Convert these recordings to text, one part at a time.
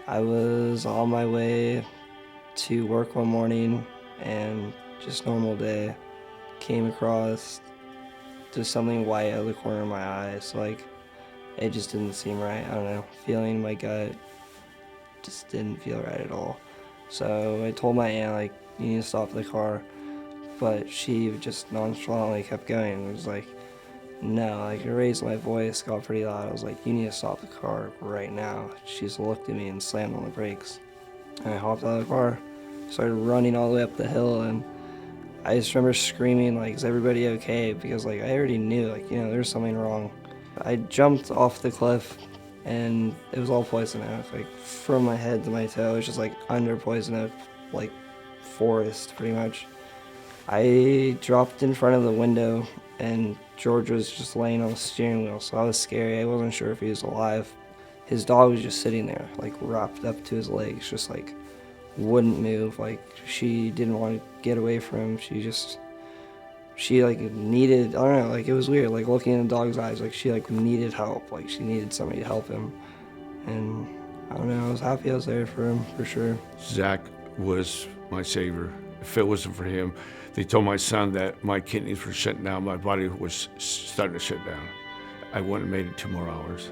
I was on my way to work one morning and just normal day, came across just something white out of the corner of my eye. So like, it just didn't seem right. I don't know, feeling in my gut just didn't feel right at all. So I told my aunt, like, you need to stop the car. But she just nonchalantly kept going. It was like, no, like, I raised my voice, got pretty loud. I was like, you need to stop the car right now. She just looked at me and slammed on the brakes. And I hopped out of the car, started running all the way up the hill, and I just remember screaming, like, is everybody okay? Because, like, I already knew, like, there's something wrong. I jumped off the cliff, and it was all poison oak. Like, from my head to my toe, it was just, like, under poison oak, like, forest, pretty much. I dropped in front of the window, and George was just laying on the steering wheel, so I was scary. I wasn't sure if he was alive. His dog was just sitting there, like, wrapped up to his legs, just, like, wouldn't move. Like, she didn't want to get away from him. She like, needed, I don't know, like, it was weird, like, looking in the dog's eyes, like, she, like, needed help. Like, she needed somebody to help him. And, I don't know, I was happy I was there for him, for sure. Zach was my savior. If it wasn't for him, they told my son that my kidneys were shutting down, my body was starting to shut down. I wouldn't have made it 2 more hours.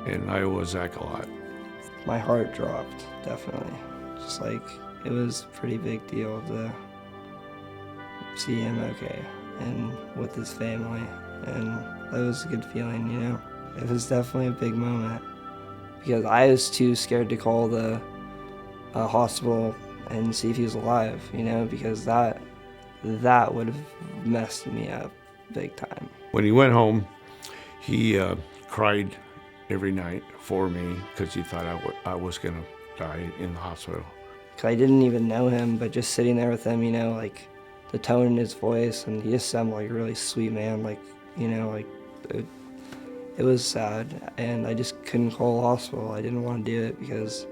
And I owe Zach a lot. My heart dropped, definitely. Just like, it was a pretty big deal to see him okay and with his family. And that was a good feeling, It was definitely a big moment because I was too scared to call the hospital and see if he was alive, because that would have messed me up big time. When he went home, he cried every night for me because he thought I was going to die in the hospital. I didn't even know him, but just sitting there with him, like the tone in his voice, and he just sounded like a really sweet man, like, it was sad, and I just couldn't call a hospital. I didn't want to do it because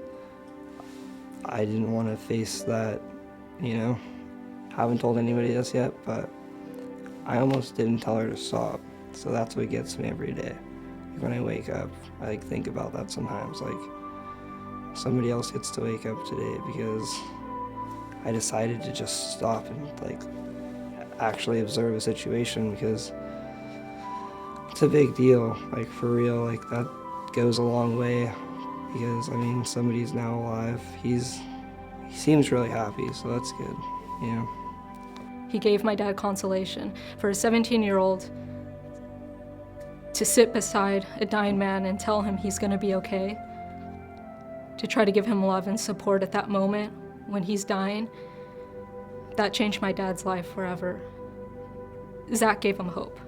I didn't want to face that, Haven't told anybody this yet, but I almost didn't tell her to stop. So that's what gets me every day. Like, when I wake up, I think about that sometimes. Like, somebody else gets to wake up today because I decided to just stop and, like, actually observe a situation, because it's a big deal, like, for real. Like, that goes a long way because, somebody's now alive. He seems really happy, so that's good, He gave my dad consolation for a 17-year-old to sit beside a dying man and tell him he's gonna be okay, to try to give him love and support at that moment when he's dying. That changed my dad's life forever. Zach gave him hope.